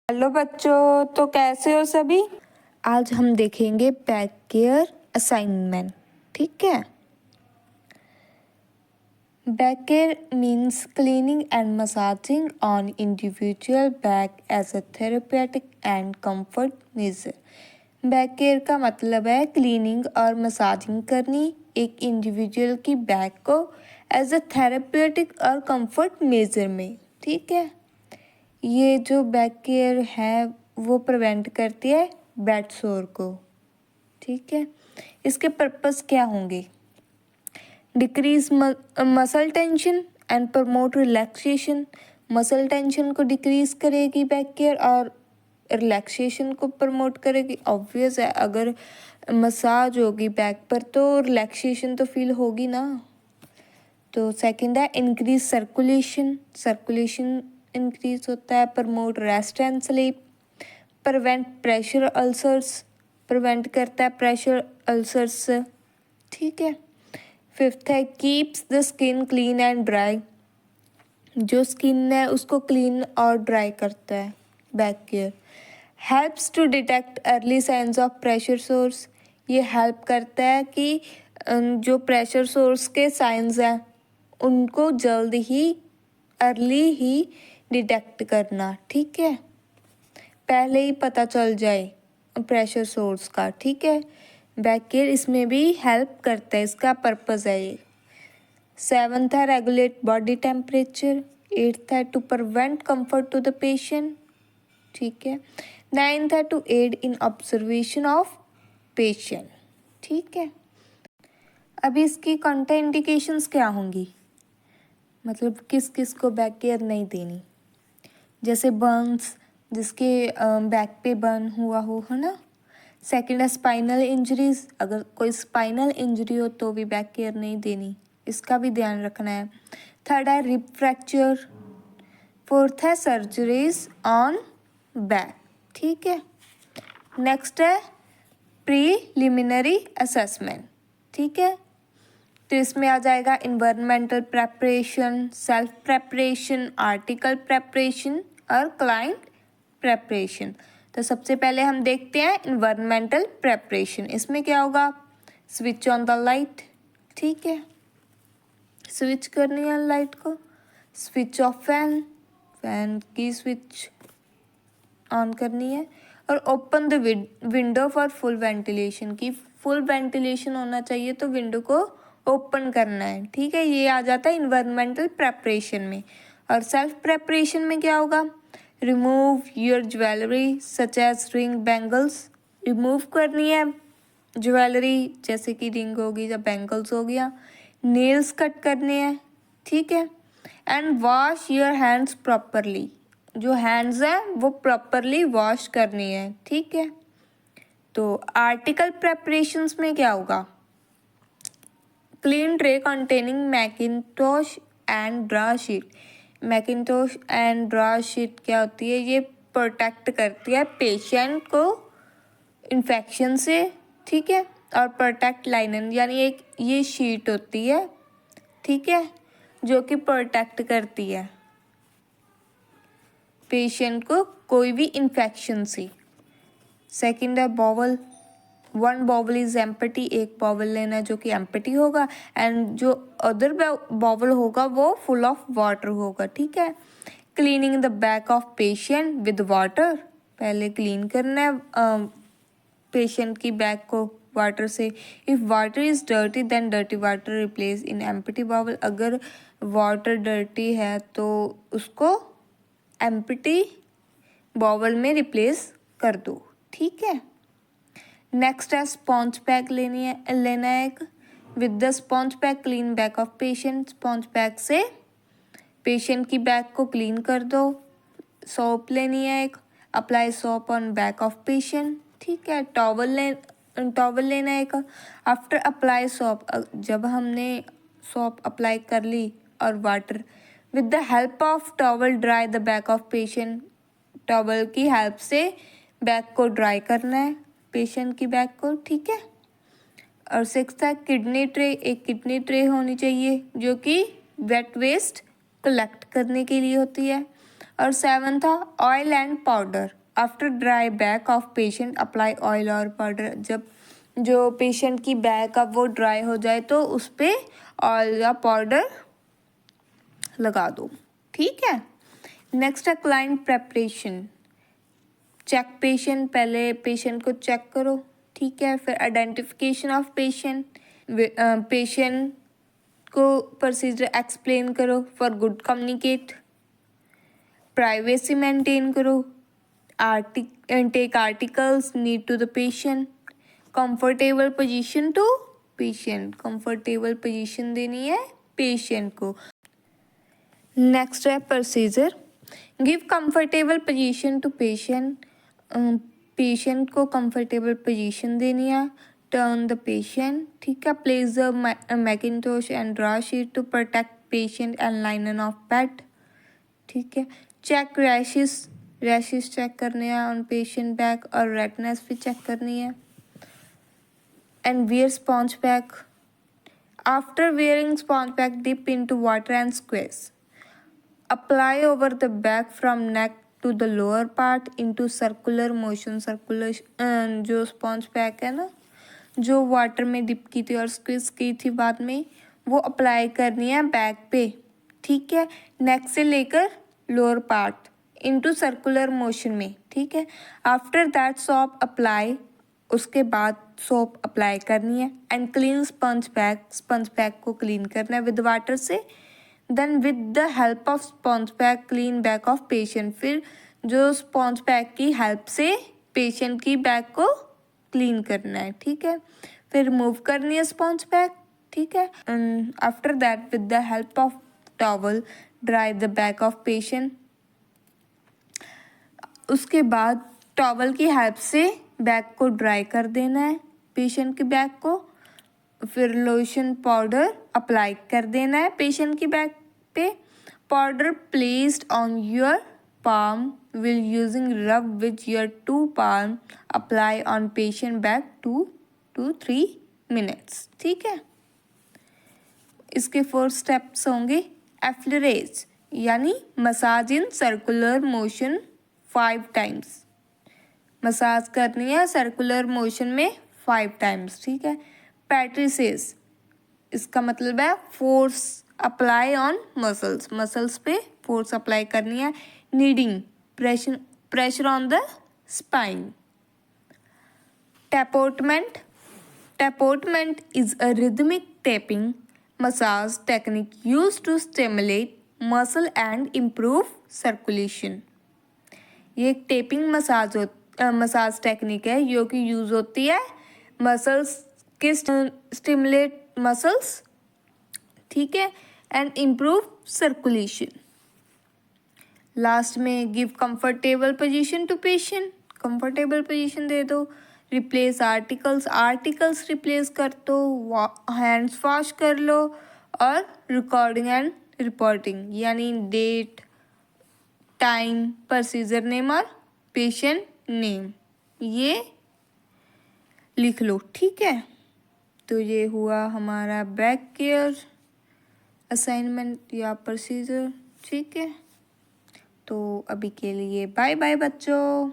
Hello बच्चों, तो कैसे हो सभी। आज हम देखेंगे बैक केयर असाइनमेंट। ठीक है। Back care means cleaning and massaging on individual back as a therapeutic and comfort measure. Back care का मतलब है क्लीनिंग और मसाजिंग करनी एक इंडिविजुअल की बैक को एज अ थेरेपेटिक और कंफर्ट मेजर में। ठीक है। ये जो बैक केयर है वो प्रिवेंट करती है बैड सोर को। ठीक है। इसके पर्पस क्या होंगे? Decrease muscle tension and promote relaxation. Muscle tension को डिक्रीज करेगी बैक केयर और रिलैक्सेशन को प्रमोट करेगी। ऑब्वियस है, अगर मसाज होगी बैक पर तो रिलैक्सेशन तो फील होगी ना। तो सेकंड है इंक्रीज सर्कुलेशन इंक्रीज होता है। Promote rest and sleep. Prevent pressure ulcers, prevent करता है प्रेशर अल्सर्स से। ठीक है। फिफ्थ है keeps the skin clean and dry. जो स्किन है उसको क्लीन और ड्राई करता है back care. Helps to detect early signs of pressure sores. ये हेल्प करता है कि जो प्रेशर सोर्स के साइंस हैं उनको जल्द ही अर्ली ही डिटेक्ट करना। ठीक है, पहले ही पता चल जाए प्रेशर सोर्स का। ठीक है। बैक केयर इसमें भी हेल्प करता है, इसका पर्पस है ये। सेवन्थ है रेगुलेट बॉडी टेम्परेचर। एट्थ है to prevent comfort to the patient. ठीक है। नाइन्थ है to aid in observation of patient. ठीक है। अभी इसकी कॉन्ट्राइंडिकेशंस क्या होंगी, मतलब किस किस को बैक केयर नहीं देनी। जैसे बर्न्स, जिसके बैक पे बर्न हुआ हो, है ना। सेकंड है स्पाइनल इंजरीज, अगर कोई स्पाइनल इंजरी हो तो भी बैक केयर नहीं देनी, इसका भी ध्यान रखना है। थर्ड है रिब फ्रैक्चर। फोर्थ है सर्जरीज ऑन बैक। ठीक है। नेक्स्ट है प्रीलिमिनरी असेसमेंट। ठीक है। तो इसमें आ जाएगा environmental preparation, self preparation, article preparation और क्लाइंट प्रेपरेशन। तो सबसे पहले हम देखते हैं इन्वायरमेंटल प्रेपरेशन। इसमें क्या होगा? Switch on the light. ठीक है, स्विच करनी है लाइट को। स्विच ऑफ फैन, फैन की स्विच ऑन करनी है। और open the window for full ventilation, की फुल वेंटिलेशन होना चाहिए तो विंडो को ओपन करना है। ठीक है, ये आ जाता है इन्वायरमेंटल प्रेपरेशन में। और सेल्फ प्रेपरेशन में क्या होगा? Remove your jewellery such as ring bangles. Remove करनी है ज्वेलरी, जैसे कि रिंग होगी या बैंगल्स हो गया। नेल्स कट करने हैं। ठीक है। And wash your hands properly, जो हैंड्स हैं वो प्रॉपरली वॉश करनी है। ठीक है। तो आर्टिकल प्रेपरेशंस में क्या होगा? Clean tray containing Macintosh and draw sheet. Macintosh and draw sheet क्या होती है? ये प्रोटेक्ट करती है पेशेंट को इन्फेक्शन से। ठीक है। और प्रोटेक्ट लाइनन, यानी एक ये शीट होती है, ठीक है, जो कि प्रोटेक्ट करती है पेशेंट को कोई भी इन्फेक्शन से। सेकंड है bowel. One bowel is empty, एक बॉवल लेना जो कि एम्प्टी होगा एंड जो अदर बॉवल होगा वो फुल ऑफ वाटर होगा। ठीक है। Cleaning the back of patient with water, पहले क्लीन करना है पेशेंट की बैक को वाटर से। If water is dirty then dirty water replace in empty bowl. अगर वाटर डर्टी है तो उसको एम्प्टी बॉवल में रिप्लेस कर दो। ठीक है। नेक्स्ट है स्पॉन्ज पैक लेना है एक। With the sponge pack clean back of patient. Sponge pack से पेशेंट की बैक को क्लीन कर दो। सोप लेनी है एक। Apply soap on back of patient. ठीक है। टॉवल लेना है एक। आफ्टर अप्लाई सोप, जब हमने सोप अप्लाई कर ली और water, with the help of towel dry the back of patient. Towel की हेल्प से बैक को ड्राई करना है पेशेंट की बैक को। ठीक है। और सिक्स्थ है किडनी ट्रे। एक किडनी ट्रे होनी चाहिए जो कि वेट वेस्ट कलेक्ट करने के लिए होती है। और 7 था oil and powder. After dry back of patient apply oil और पाउडर। जब जो पेशेंट की बैक अब वो ड्राई हो जाए तो उस पर ऑयल या पाउडर लगा दो। ठीक है। नेक्स्ट है क्लाइंट प्रेपरेशन। चेक पेशेंट, पहले पेशेंट को चेक करो। ठीक है। फिर आइडेंटिफिकेशन ऑफ पेशेंट, पेशेंट को प्रोसीजर एक्सप्लेन करो for good communicate. Privacy maintain करो। Take articles need to the patient. Comfortable position to patient, comfortable position देनी है पेशेंट को। नेक्स्ट है procedure, give comfortable position to patient. Patient को comfortable position देनी है। Turn the patient. ठीक है। Place the mackintosh and draw sheet to protect patient and linen of bed. ठीक है। चेक रैशेस, रैशेस चेक करने हैं ऑन पेशेंट बैक, और रेडनेस भी चेक करनी है। And wear sponge pack. After wearing sponge pack dip into water and squeeze. Apply over the back from neck to the lower part into circular motion. Circular जो sponge pack है ना, जो water में dip की थी और squeeze की थी बाद में, वो अप्लाई करनी है बैक पे। ठीक है। नेक से लेकर lower part into circular motion में। ठीक है। आफ्टर दैट सोप अप्लाई, उसके बाद सोप अप्लाई करनी है। And clean sponge pack, sponge pack को क्लीन करना है विद वाटर से। Then with the help of sponge pack clean back of patient. फिर जो स्पॉन्ज पैक की हेल्प से पेशेंट की बैक को क्लीन करना है। ठीक है। फिर रिमूव करनी है स्पॉन्ज पैक। ठीक है। After that with the help of towel dry the back of patient. उसके बाद टॉवल की हेल्प से बैक को ड्राई कर देना है पेशेंट की बैक को। फिर लोशन पाउडर अप्लाई कर देना है पेशेंट की बैक पे। Powder placed on your palm while using rub with your 2 palm, apply on patient back 2 to 3 minutes। ठीक है। इसके 4 स्टेप्स होंगे। एफ्लरेज यानी massage in circular motion 5 times. Massage करनी है सर्कुलर मोशन में 5 टाइम्स। ठीक है। पैट्रिसेस, इसका मतलब है force apply on muscles, muscles पे फोर्स अप्लाई करनी है। Kneading, pressure on the spine. Tapotement, tapotement is a rhythmic tapping massage technique use to stimulate muscle and improve circulation. ये एक टेपिंग मसाज टेक्निक है जो कि यूज होती है मसल्स के स्टिमुलेट मसल्स। ठीक है। And improve circulation. लास्ट में give comfortable position to patient, comfortable position दे दो। रिप्लेस आर्टिकल्स, आर्टिकल्स रिप्लेस कर दो। हैंड्स वॉश कर लो। और रिकॉर्डिंग एंड रिपोर्टिंग यानी डेट, टाइम, प्रोसीजर नेम और पेशेंट नेम ये लिख लो। ठीक है। तो ये हुआ हमारा बैक केयर असाइनमेंट या प्रोसीजर। ठीक है। तो अभी के लिए बाय बाय बच्चों।